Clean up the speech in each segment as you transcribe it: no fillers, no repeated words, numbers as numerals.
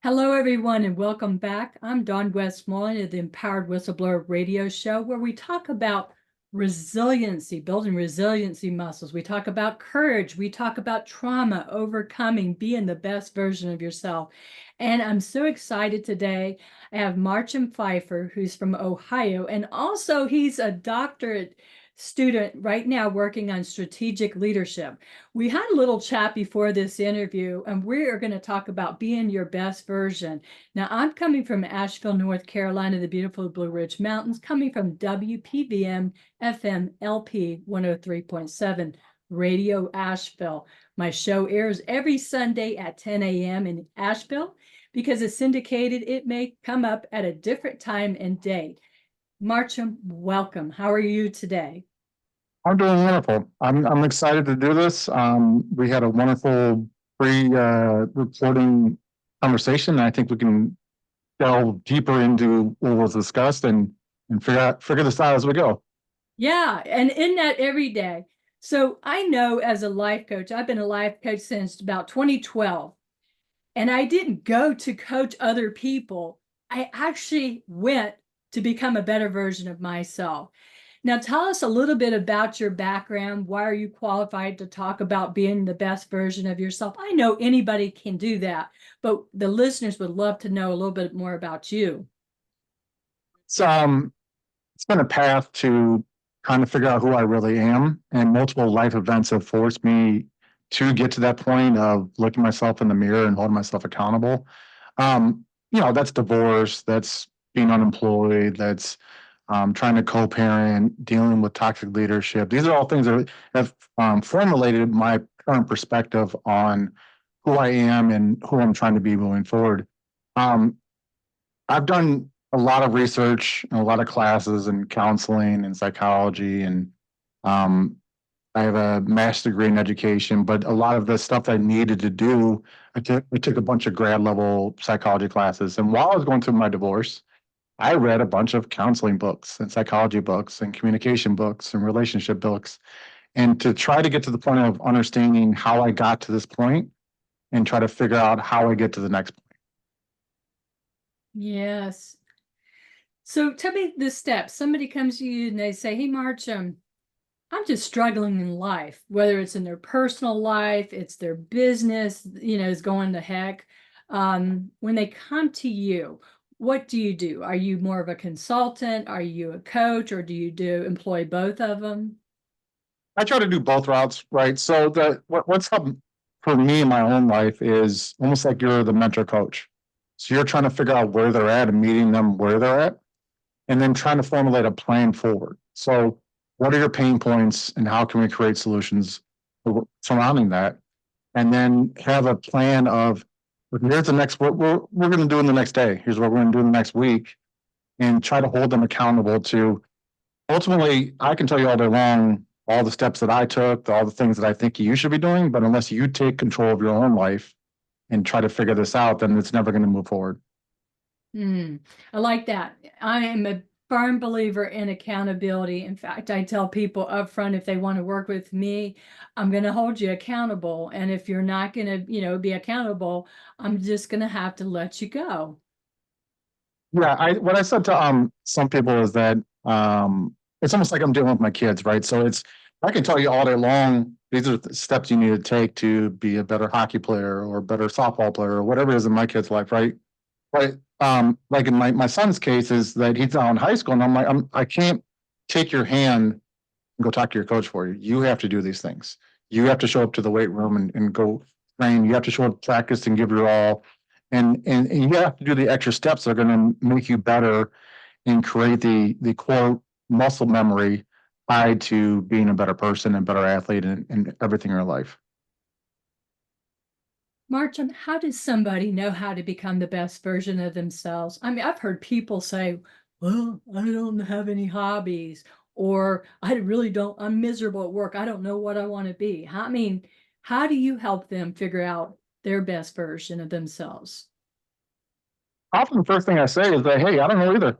Hello, everyone, and welcome back. I'm Dawn Westmoreland of the Empowered Whistleblower Radio Show, where we talk about resiliency, building resiliency muscles. We talk about courage. We talk about trauma, overcoming, being the best version of yourself. And I'm so excited today. I have Marchem Pfeiffer, who's from Ohio, and also he's a doctorate student right now working on strategic leadership. We had a little chat before this interview, and we are going to talk about being your best version. Now, I'm coming from Asheville, North Carolina, the beautiful Blue Ridge Mountains, coming from WPVM FM LP 103.7 Radio Asheville. My show airs every Sunday at 10 a.m. in Asheville. Because it's syndicated, it may come up at a different time and date. Marchem, welcome. How are you today? I'm doing wonderful. I'm excited to do this. We had a wonderful pre-recording conversation. I think we can delve deeper into what was discussed and figure this out as we go. Yeah, and in that every day. So I know as a life coach, I've been a life coach since about 2012, and I didn't go to coach other people. I actually went to become a better version of myself. Now, tell us a little bit about your background. Why are you qualified to talk about being the best version of yourself? I know anybody can do that, but the listeners would love to know a little bit more about you. It's been a path to kind of figure out who I really am, and multiple life events have forced me to get to that point of looking myself in the mirror and holding myself accountable. That's divorce, that's being unemployed, that's trying to co-parent, dealing with toxic leadership. These are all things that have formulated my current perspective on who I am and who I'm trying to be moving forward. Um, I've done a lot of research and a lot of classes in counseling and psychology, and um, I have a master's degree in education, but a lot of the stuff I needed to do, I took a bunch of grad level psychology classes. And while I was going through my divorce, I read a bunch of counseling books and psychology books and communication books and relationship books. And to try to get to the point of understanding how I got to this point and try to figure out how I get to the next point. Yes. So tell me the steps. Somebody comes to you and they say, "Hey, Marchem, I'm just struggling in life," whether it's in their personal life, it's their business, is going to heck. When they come to you, what do you do? Are you more of a consultant? Are you a coach, or do you employ both of them? I try to do both routes, right? So what's up for me in my own life is almost like you're the mentor coach. So you're trying to figure out where they're at and meeting them where they're at, and then trying to formulate a plan forward. So what are your pain points and how can we create solutions surrounding that? And then have a plan of here's the next what we're going to do in the next day. Here's what we're going to do in the next week, and try to hold them accountable to ultimately. I can tell you all day long all the steps that I took, all the things that I think you should be doing, but unless you take control of your own life and try to figure this out, then it's never going to move forward. I like that. I am a firm believer in accountability. In fact, I tell people up front, if they want to work with me, I'm going to hold you accountable. And if you're not going to, be accountable, I'm just going to have to let you go. Yeah, what I said to some people is that it's almost like I'm dealing with my kids, right? So I can tell you all day long, these are the steps you need to take to be a better hockey player or a better softball player or whatever it is in my kid's life, right? But like in my son's case is that he's now in high school, and I'm like, I can't take your hand and go talk to your coach for you. You have to do these things. You have to show up to the weight room and go train. You have to show up to practice and give your all. And you have to do the extra steps that are going to make you better and create the core muscle memory tied to being a better person and better athlete and everything in your life. Marchem, how does somebody know how to become the best version of themselves? I mean, I've heard people say, "Well, I don't have any hobbies," or "I really don't, I'm miserable at work. I don't know what I want to be." I mean, how do you help them figure out their best version of themselves? Often the first thing I say is that, hey, I don't know either.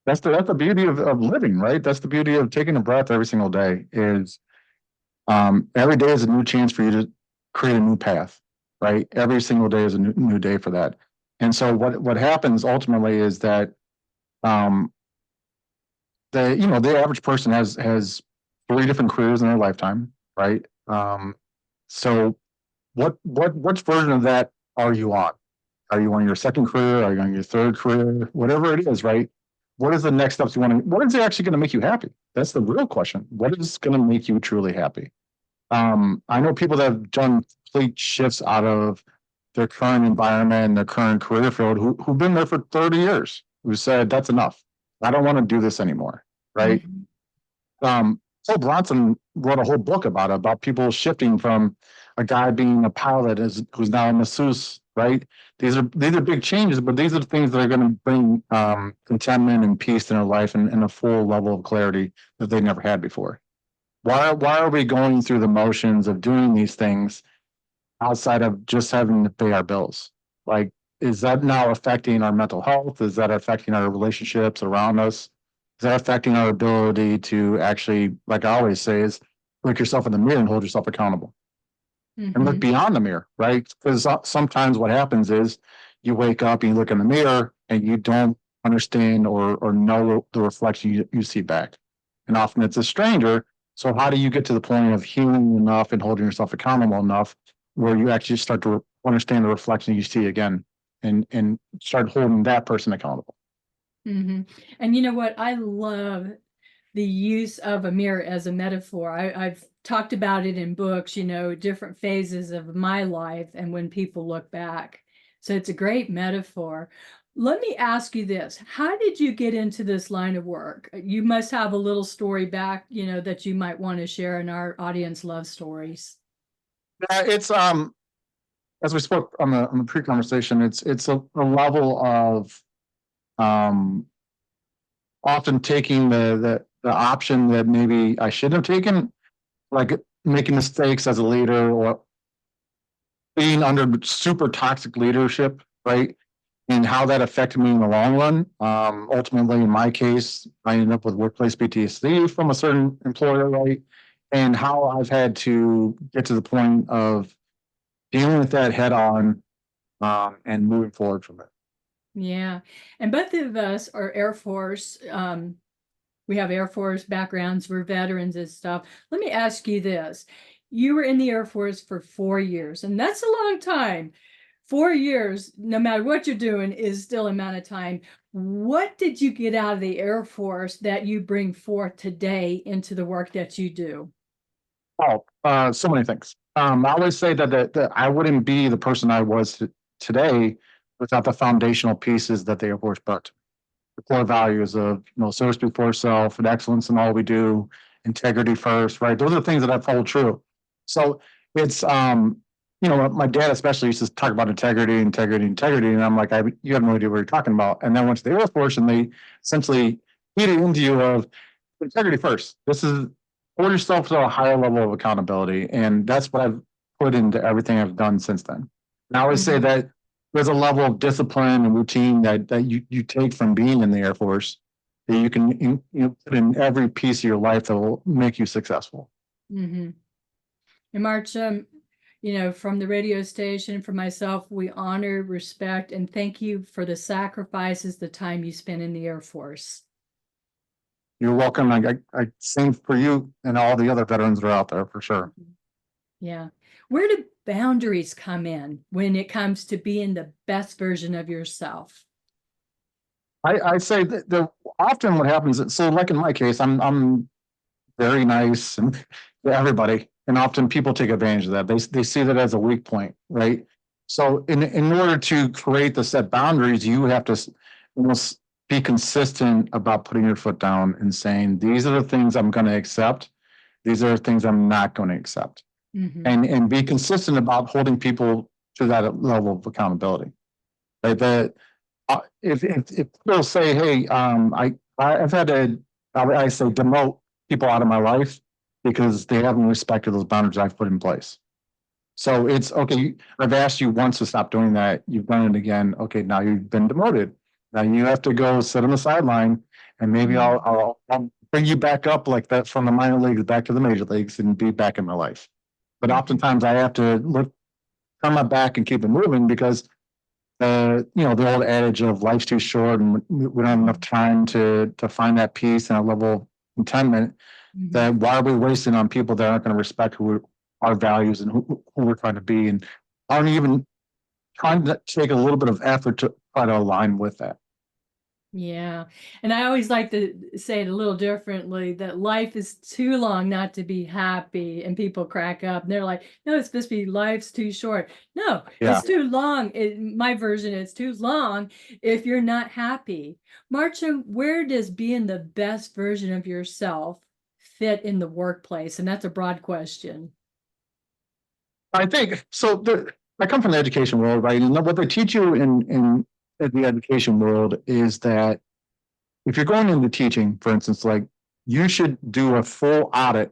That's the beauty of living, right? That's the beauty of taking a breath every single day is every day is a new chance for you to create a new path, right? Every single day is a new day for that. And so what happens ultimately is that um, the average person has 3 different careers in their lifetime, right? So which version of that are you on? Are you on your second career? Are you on your third career? Whatever it is, right? What is the next steps you want to? What is actually going to make you happy? That's the real question. What is going to make you truly happy? I know people that have done complete shifts out of their current environment and their current career field who've been there for 30 years, who said, that's enough. I don't want to do this anymore. Right. Mhm. Paul Bronson wrote a whole book about people shifting from a guy being a pilot who's now a masseuse, right? These are big changes, but these are the things that are going to bring contentment and peace in their life and a full level of clarity that they never had before. Why are we going through the motions of doing these things outside of just having to pay our bills? Like, is that now affecting our mental health? Is that affecting our relationships around us? Is that affecting our ability to actually, like I always say, is look yourself in the mirror and hold yourself accountable and look Mhm. beyond the mirror, right? Because sometimes what happens is you wake up and you look in the mirror and you don't understand or know the reflection you see back. And often it's a stranger. So how do you get to the point of healing enough and holding yourself accountable enough where you actually start to understand the reflection you see again and start holding that person accountable? Mhm. And you know what? I love the use of a mirror as a metaphor. I've talked about it in books, different phases of my life and when people look back. So it's a great metaphor. Let me ask you this. How did you get into this line of work? You must have a little story back, that you might want to share, and our audience loves stories. It's as we spoke on the pre-conversation, it's a level of um often taking the option that maybe I shouldn't have taken, like making mistakes as a leader or being under super toxic leadership, right? And how that affected me in the long run. Ultimately, in my case, I ended up with workplace PTSD from a certain employer, right? And how I've had to get to the point of dealing with that head on and moving forward from it. Yeah. And both of us are Air Force. We have Air Force backgrounds. We're veterans and stuff. Let me ask you this. You were in the Air Force for 4 years, and that's a long time. 4 years, no matter what you're doing, is still amount of time. What did you get out of the Air Force that you bring forth today into the work that you do? Oh, so many things. I always say that I wouldn't be the person I was today without the foundational pieces that the Air Force built. The core values of service before self and excellence in all we do, integrity first, right? Those are the things that I've hold true. So it's my dad especially used to talk about integrity, and I'm like, you have no idea what you're talking about. And then went to the Air Force, and they essentially feed it into you of integrity first. This is hold yourself to a higher level of accountability, and that's what I've put into everything I've done since then. And I always say Mhm. that there's a level of discipline and routine that you take from being in the Air Force that you can put in every piece of your life that will make you successful. Mhm. And March, from the radio station, for myself, we honor, respect, and thank you for the sacrifices, the time you spent in the Air Force. You're welcome. I sing for you and all the other veterans that are out there for sure. Yeah. Where do boundaries come in when it comes to being the best version of yourself? I say that often what happens is, so like in my case, I'm very nice and to everybody. And often people take advantage of that. They see that as a weak point, right? So in order to create the set boundaries, you have to almost be consistent about putting your foot down and saying, these are the things I'm going to accept. These are the things I'm not going to accept. Mhm. And be consistent about holding people to that level of accountability. Like that, if people say, "Hey, I've had to," I say, demote people out of my life because they haven't respected those boundaries I've put in place. So it's okay. I've asked you once to stop doing that. You've done it again. Okay, now you've been demoted. Now you have to go sit on the sideline, and maybe Mhm. I'll bring you back up like that from the minor leagues back to the major leagues and be back in my life. But Mhm. oftentimes I have to look, turn my back and keep it moving because the old adage of life's too short and we don't have enough time to find that peace and a level of contentment, Mhm. that why are we wasting on people that aren't going to respect our values and who we're trying to be, and aren't even trying to take a little bit of effort to try to align with that. Yeah. And I always like to say it a little differently, that life is too long not to be happy. And people crack up and they're like, no, it's supposed to be life's too short. No, Yeah. it's too long. My version is too long if you're not happy. Marchem, where does being the best version of yourself fit in the workplace? And that's a broad question. I think so. I come from the education world, right? And what they teach you in the education world is that if you're going into teaching, for instance, like you should do a full audit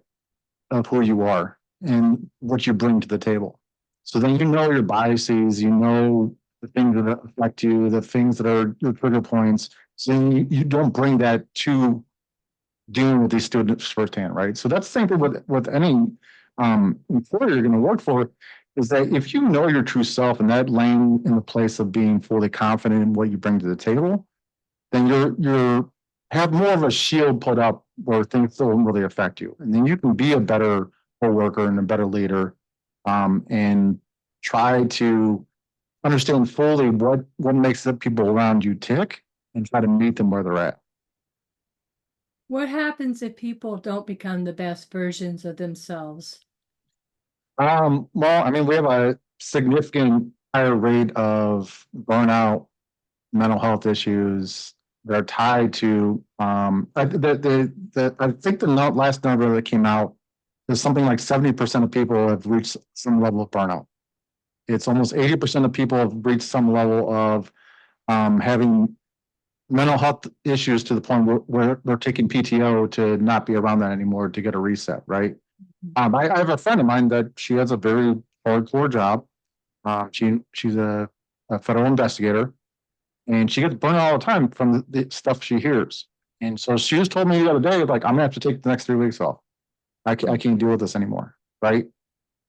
of who you are and what you bring to the table. So then you know your biases, you know the things that affect you, the things that are your trigger points. So you don't bring that to dealing with these students firsthand, right? So that's the same thing with any employer you're going to work for, is that if you know your true self and that laying in the place of being fully confident in what you bring to the table, then you're have more of a shield put up where things don't really affect you, and then you can be a better co-worker and a better leader, and try to understand fully what makes the people around you tick and try to meet them where they're at. What happens if people don't become the best versions of themselves? Well, I mean, we have a significant higher rate of burnout, mental health issues that are tied to I think the last number that came out is something like 70% of people have reached some level of burnout. It's almost 80% of people have reached some level of having mental health issues to the point where they're taking PTO to not be around that anymore to get a reset, right? I have a friend of mine that she has a very hardcore job. She's a federal investigator, and she gets burned all the time from the stuff she hears. And so she just told me the other day, like, I'm gonna have to take the next 3 weeks off. I can't deal with this anymore, right?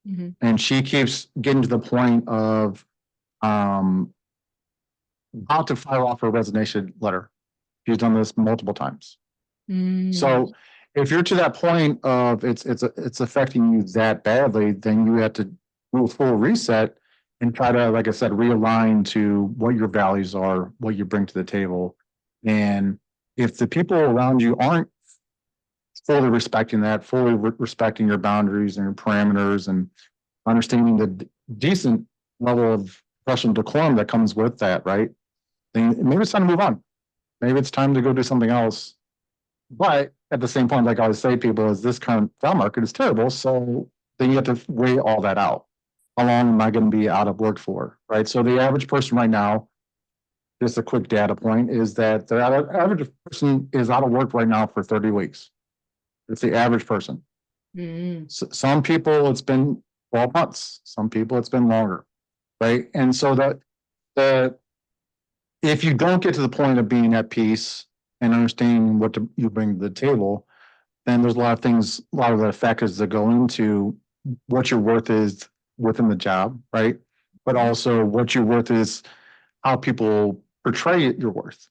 Mhm. And she keeps getting to the point of um, about to fire off her resignation letter. She's done this multiple times. Mm. So if you're to that point of it's affecting you that badly, then you have to do a full reset and try to, like I said, realign to what your values are, what you bring to the table. And if the people around you aren't fully respecting that, fully respecting your boundaries and your parameters and understanding the decent level of professional decorum that comes with that, right? Then maybe it's time to move on. Maybe it's time to go do something else. But at the same point, like I always say, people, is this current job market is terrible. So then you have to weigh all that out. How long am I going to be out of work for? Right. So the average person right now, just a quick data point, is that the average person is out of work right now for 30 weeks. It's the average person. Mm. So some people it's been 12 months, some people it's been longer. Right. And so that the if you don't get to the point of being at peace and understanding you bring to the table, then there's a lot of things, a lot of the factors that go into what your worth is within the job, right? But also what your worth is, how people portray your worth.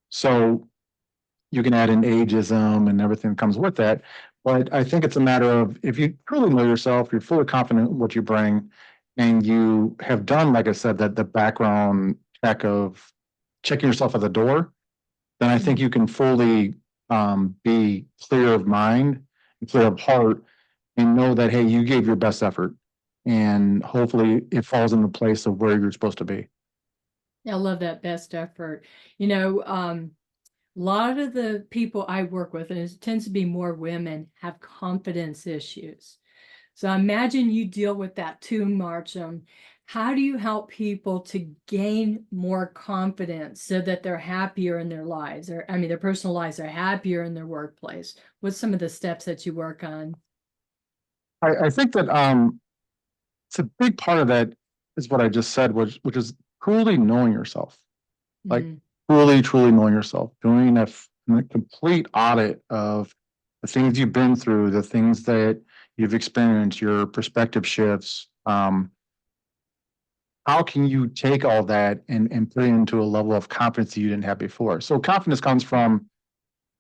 So you can add in ageism and everything that comes with that. But I think it's a matter of if you truly know yourself, you're fully confident in what you bring, and you have done, like I said, that the background check of checking yourself at the door, then I think you can fully be clear of mind and clear of heart and know that, hey, you gave your best effort. And hopefully it falls in the place of where you're supposed to be. I love that best effort. You know, a lot of the people I work with, and it tends to be more women, have confidence issues. So I imagine you deal with that too, Marcham. How do you help people to gain more confidence so that they're happier in their lives, or I mean, their personal lives are happier in their workplace? What's some of the steps that you work on? I think that it's a big part of that is what I just said, which is truly knowing yourself, like Mm. truly knowing yourself, doing a complete audit of the things you've been through, the things that you've experienced, your perspective shifts, how can you take all that and put it into a level of confidence that you didn't have before? So confidence comes from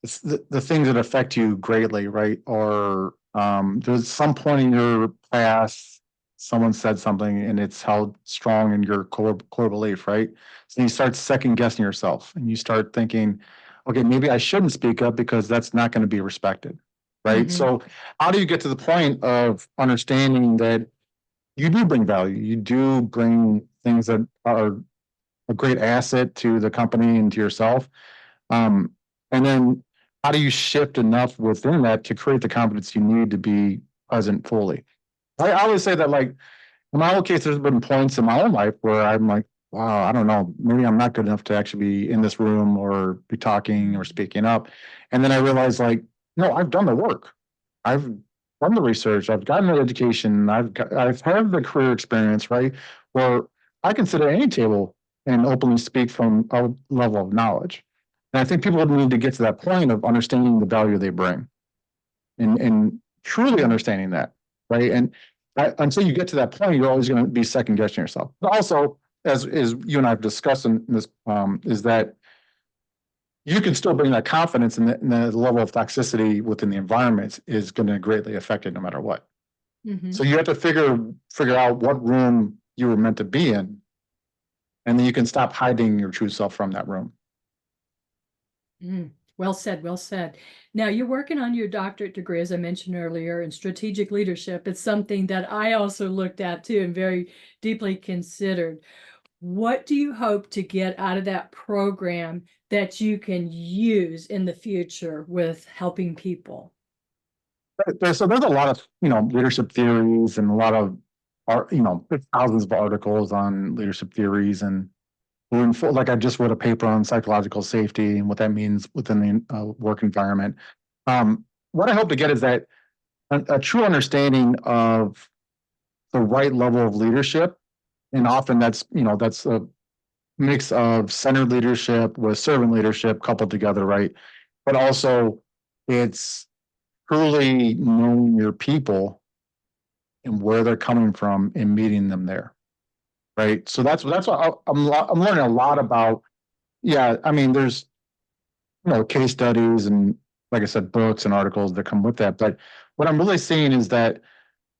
the things that affect you greatly, right? Or there's some point in your past, someone said something and it's held strong in your core belief, right? So you start second guessing yourself and you start thinking, okay, maybe I shouldn't speak up because that's not going to be respected, right? Mm-hmm. So how do you get to the point of understanding that you do bring value, you do bring things that are a great asset to the company and to yourself? Um, and then how do you shift enough within that to create the confidence you need to be present fully? I always say that, like, in my own case, there's been points in my own life where I'm like, wow, I don't know, maybe I'm not good enough to actually be in this room or be talking or speaking up. And then I realized, like, no, I've done the work. I've done the research. I've gotten the education. I've had the career experience, right? Where I can sit at any table and openly speak from a level of knowledge. And I think people need to get to that point of understanding the value they bring and truly understanding that, right? And until you get to that point, you're always going to be second guessing yourself. But also, as you and I have discussed in this, is that you can still bring that confidence, and the level of toxicity within the environment is going to greatly affect it no matter what. Mm-hmm. So you have to figure out what room you were meant to be in, and then you can stop hiding your true self from that room. Mm. Well said, well said. Now you're working on your doctorate degree, as I mentioned earlier, in strategic leadership. It's something that I also looked at too and very deeply considered. What do you hope to get out of that program that you can use in the future with helping people? So there's a lot of leadership theories and a lot of there's thousands of articles on leadership theories and like I just wrote a paper on psychological safety and what that means within the work environment. What I hope to get is that a true understanding of the right level of leadership, and often that's a mix of centered leadership with servant leadership coupled together, right? But also it's truly knowing your people and where they're coming from and meeting them there, right? So that's what I'm learning a lot about. Yeah, I mean, there's case studies and, like I said, books and articles that come with that. But what I'm really seeing is that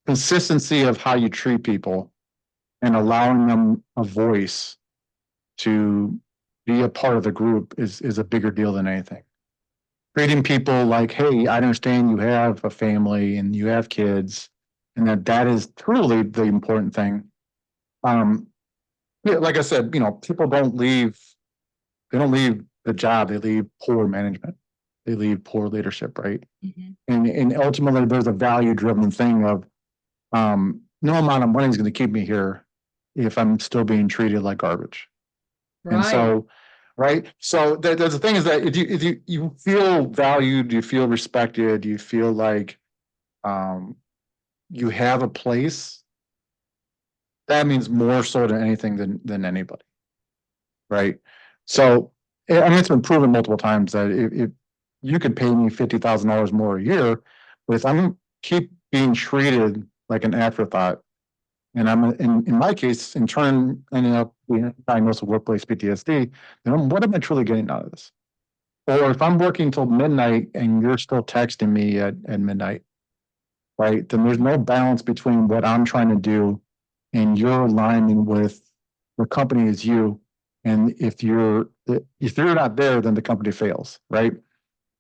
consistency of how you treat people and allowing them a voice to be a part of the group is a bigger deal than anything. Treating people like, hey, I understand you have a family and you have kids, and that is truly the important thing. Um, yeah, like I said, people they don't leave the job, they leave poor management, they leave poor leadership, right? Mm-hmm. And ultimately there's a value driven thing of no amount of money is going to keep me here if I'm still being treated like garbage. And Right. so, right, so there's the thing is that if you feel valued, you feel respected, you feel like um you have a place, that means more so than anything than anybody, right? So I mean, it's been proven multiple times that if you could pay me $50,000 more a year, but if I'm keep being treated like an afterthought, and I'm in my case, in turn, ending up being diagnosed with workplace PTSD, then what am I truly getting out of this? Or if I'm working till midnight and you're still texting me at midnight, right? Then there's no balance between what I'm trying to do and you're aligning with the company is you. And if you're not there, then the company fails, right?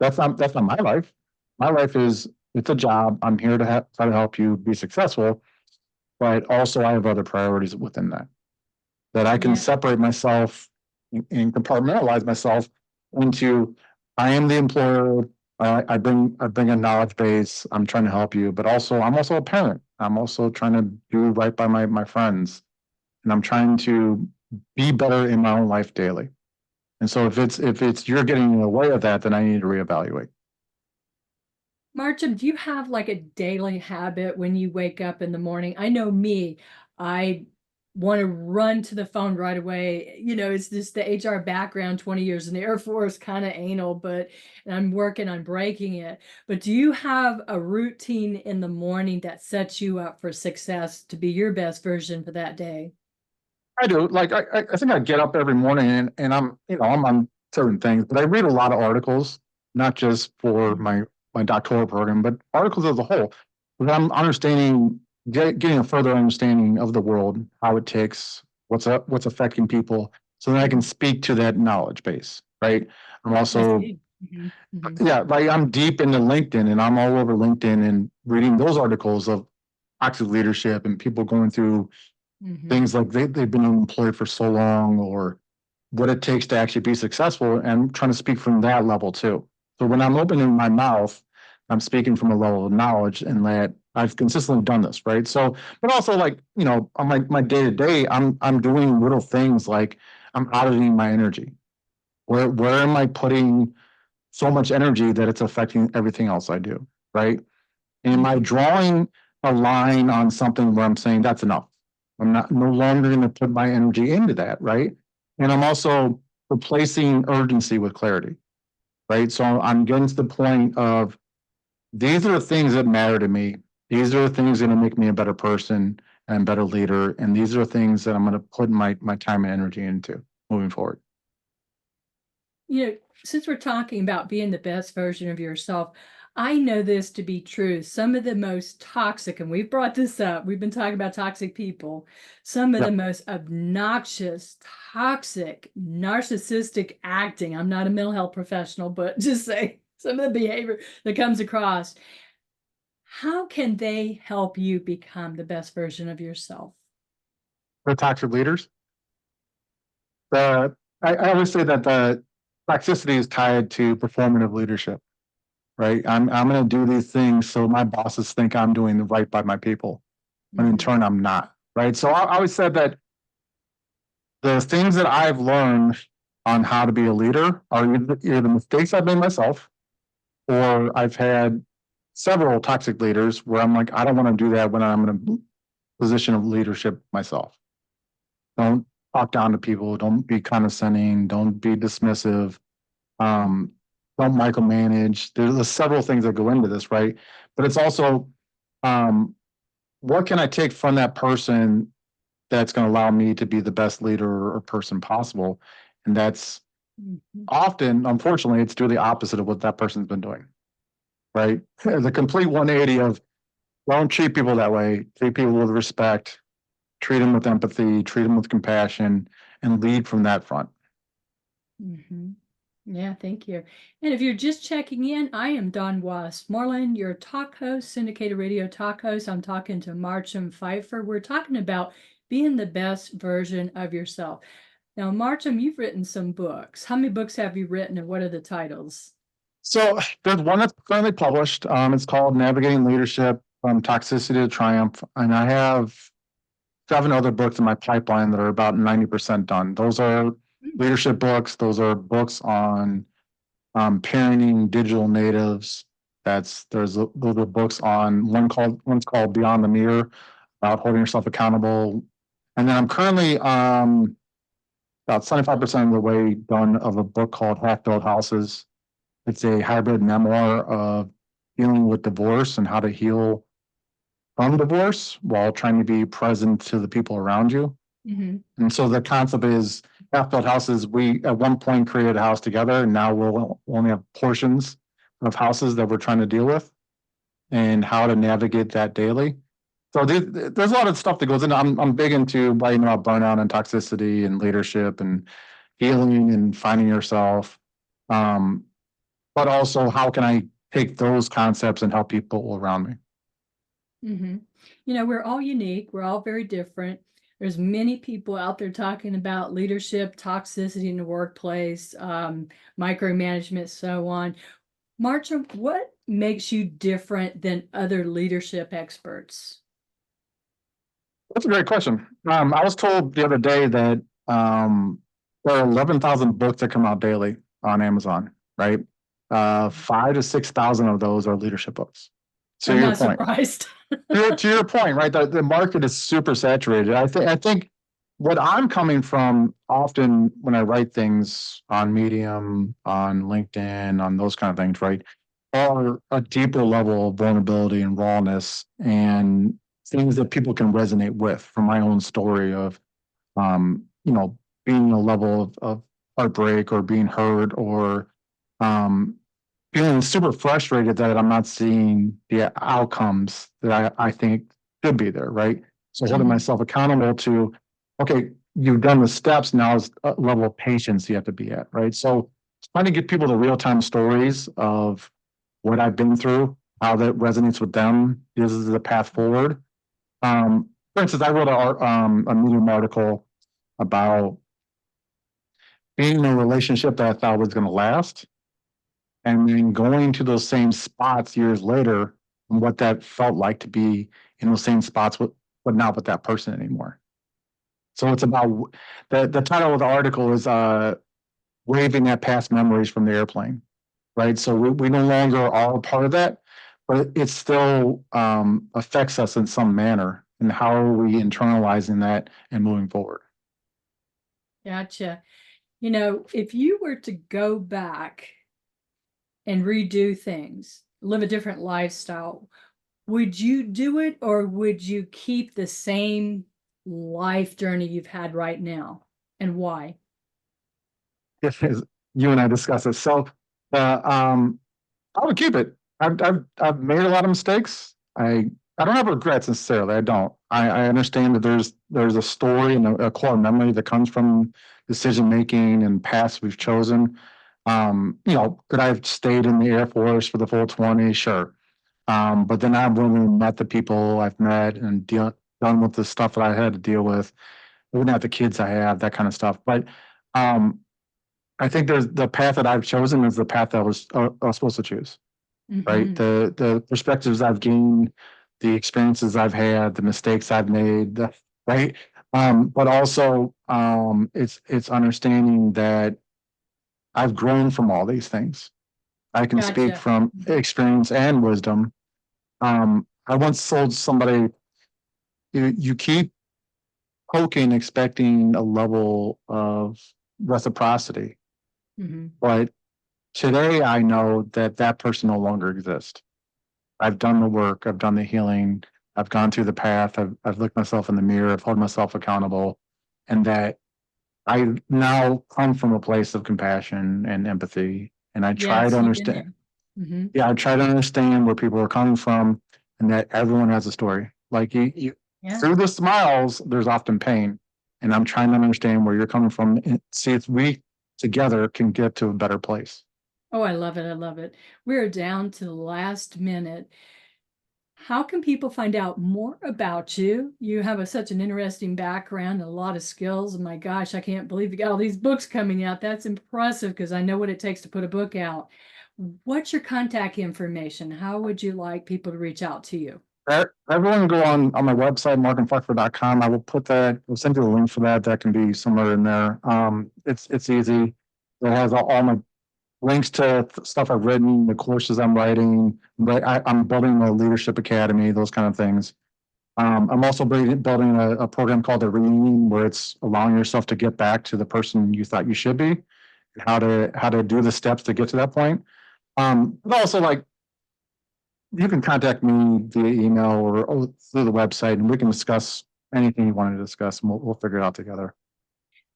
That's not my life. My life is it's a job. I'm here to try to help you be successful, but also I have other priorities within that I can Yeah. separate myself and compartmentalize myself into I am the employer. I bring a knowledge base. I'm trying to help you, but also I'm also a parent. I'm also trying to do right by my friends, and I'm trying to be better in my own life daily. And so if it's you're getting in the way of that, then I need to reevaluate. Marchem, do you have like a daily habit when you wake up in the morning? I know me, I want to run to the phone right away. It's just the HR background, 20 years in the Air Force, kind of anal, but and I'm working on breaking it. But do you have a routine in the morning that sets you up for success to be your best version for that day? I do. Like I think I get up every morning and I'm, I'm on certain things, but I read a lot of articles, not just for Mhm. my doctoral program, but articles as a whole. But I'm understanding, getting a further understanding of the world, how it ticks, what's affecting people, so that I can Mhm. speak to that knowledge base, right? I'm I also, see. Mhm. Mhm. yeah, like I'm deep into LinkedIn and I'm all over LinkedIn and reading those articles of toxic leadership and people going through Mhm. things like they've been employed for so long, or what it takes to actually be successful, and trying to speak from that level too. So when I'm opening my mouth, I'm speaking from a level of knowledge, and that I've consistently done this, right? So, but also, like, on my day to day, I'm doing little things like I'm auditing my energy. Where am I putting so much energy that it's affecting everything else I do, right? Am I Mhm. drawing a line on something where I'm saying that's enough? I'm not no longer going to put my energy into that, right? And I'm also replacing urgency with clarity, right? So I'm getting to the point of, these are the things that matter to me. These are the things that are going to make me a better person and a better leader. And these are the things that I'm going to put my time and energy into moving forward. You know, since we're talking about being the best version of yourself, I know this to be true. Some of the most toxic, and we've brought this up, we've been talking about toxic people, some of Yeah. the most obnoxious, toxic, narcissistic acting. I'm not a mental health professional, but just say some of the behavior that comes across. How can they help you become the best version of yourself? The toxic leaders. The I always say that the toxicity is tied to performative leadership, right? I'm going to do these things so my bosses think I'm doing the right by my people, when in Mhm. turn I'm not, right? So I always said that the things that I've learned on how to be a leader are either the mistakes I've made myself, or I've had several toxic leaders where I'm like, I don't want to do that when I'm in a position of leadership myself. Don't talk down to people. Don't be condescending. Don't be dismissive. Um, don't micromanage. There's several things that go into this, right? But it's also, um, what can I take from that person that's going to allow me to be the best leader or person possible? And that's Mhm. often, unfortunately, it's do the opposite of what that person's been doing, right? The complete 180 of, don't treat people that way. Treat people with respect. Treat them with empathy. Treat them with compassion, and lead from that front. Mhm. Yeah, thank you. And if you're just checking in, I am Dawn Westmoreland, your talk host, syndicated radio talk host. I'm talking to Marchem Pfeiffer. We're talking about being the best version of yourself. Now, Marchem, you've written some books. How many books have you written, and what are the titles? So there's one that's currently published. It's called Navigating Leadership from Toxicity to Triumph. And I have 7 other books in my pipeline that are about 90% done. Those are leadership books. Those are books on parenting digital natives. Those are books on, one's called Beyond the Mirror, about holding yourself accountable. And then I'm currently about 75% of the way done of a book called Half Built Houses. It's a hybrid memoir of dealing with divorce and how to heal from divorce while trying to be present to the people around you. Mhm. And so the concept is, Half Built Houses, we at one point created a house together, and now we'll only have portions of houses that we're trying to deal with, and how to navigate that daily. So there's a lot of stuff that goes into. I'm big into writing about burnout and toxicity and leadership and healing and finding yourself. Um, but also, how can I take those concepts and help people around me? Mhm. You know, we're all unique. We're all very different. There's many people out there talking about leadership, toxicity in the workplace, micromanagement, so on. Marcia, what makes you different than other leadership experts? That's a great question. I was told the other day that there are 11,000 books that come out daily on Amazon, right? 5 to 6,000 of those are leadership books. To I'm your not point, surprised. to your point, right? The market is super saturated. I think what I'm coming from often when I write things on Medium, on LinkedIn, on those kind of things, right, are a deeper level of vulnerability and rawness and things that people can resonate with, from my own story of you know, being a level of heartbreak or being hurt or um, feeling super frustrated that I'm not seeing the outcomes that I think should be there, right? So holding Mhm. myself accountable to, okay, you've done the steps, now is a level of patience you have to be at, right? So trying to get people the real-time stories of what I've been through, how that resonates with them, this is the path forward. For instance, I wrote a Medium article about being in a relationship that I thought was going to last, and then going to those same spots years later, and what that felt like to be in those same spots, but not with that person anymore. So it's about the title of the article is waving at past memories from the airplane, right? So we no longer are a part of that, but it still affects us in some manner. And how are we internalizing that and moving forward? Gotcha. You know, if you were to go back and redo things, live a different lifestyle, would you do it or would you keep the same life journey you've had right now? And why? If you and I discuss this, so I would keep it. I've made a lot of mistakes. I don't have regrets necessarily. I don't. I understand that there's a story and a core memory that comes from decision making and paths we've chosen. Could I have stayed in the Air Force for the full 20? Sure. But then I've really met the people I've met and done with the stuff that I had to deal with, looking at the kids I have, that kind of stuff. But um, I think there's the path that I've chosen is the path that I was supposed to choose, right? Hmm. The perspectives I've gained, the experiences I've had, the mistakes I've made, right? But also it's understanding that I've grown from all these things. I can speak Gotcha. from experience and wisdom. I once told somebody, you keep poking, expecting a level of reciprocity, Hmm. but today I know that that person no longer exists. I've done the work, I've done the healing, I've gone through the path, I've looked myself in the mirror, I've held myself accountable, and that I now come from a place of compassion and empathy. And I try to Yes, you've been understand, there. Hmm. yeah, I try to understand where people are coming from and that everyone has a story. Like you Yeah. through the smiles, there's often pain. And I'm trying to understand where you're coming from and see if we together can get to a better place. Oh, I love it. I love it. We're down to the last minute. How can people find out more about you? You have such an interesting background and a lot of skills. And my gosh, I can't believe you got all these books coming out. That's impressive because I know what it takes to put a book out. What's your contact information? How would you like people to reach out to you? Everyone go on my website, marchempfeiffer.com. I will put that, I'll send you the link for that. That can be somewhere in there. It's easy. It has all my links to stuff I've written, the courses I'm writing, but I'm building a leadership academy, those kind of things. I'm also building a program called the Reunion, where it's allowing yourself to get back to the person you thought you should be, and how to do the steps to get to that point. But also, like, you can contact me via email or through the website, and we can discuss anything you want to discuss, and we'll figure it out together.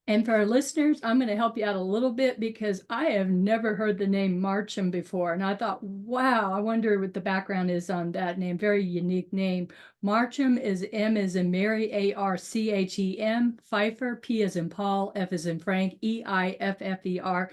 And for our listeners, I'm going to help you out a little bit because I have never heard the name Marchem before. And I thought, wow, I wonder what the background is on that name. Very unique name. Marchem is M as in Mary, Archem, Pfeiffer, P as in Paul, F as in Frank, Eiffer.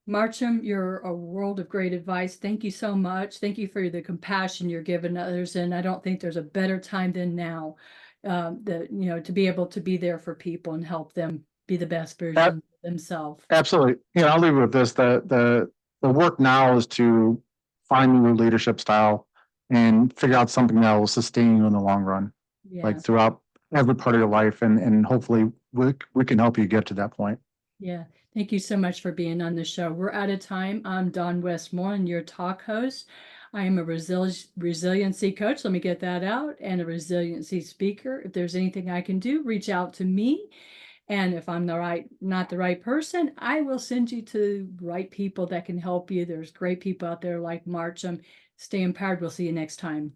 Marchem, you're a world of great advice. Thank you so much. Thank you for the compassion you're giving others. And I don't think there's a better time than now, to be able to be there for people and help them be the best That, version of themselves. absolutely. I'll leave you with this. The work now is to find your leadership style and figure out something that will sustain you in the long run, like Yeah. throughout every part of your life, and hopefully we can help you get to that point. Yeah. Thank you so much for being on the show. We're out of time. I'm Dawn Westmoreland, your talk host. I am a resiliency coach. Let me get that out, and a resiliency speaker. If there's anything I can do, reach out to me. And if I'm not the right person, I will send you to right people that can help you. There's great people out there like Marcham. Stay empowered. We'll see you next time.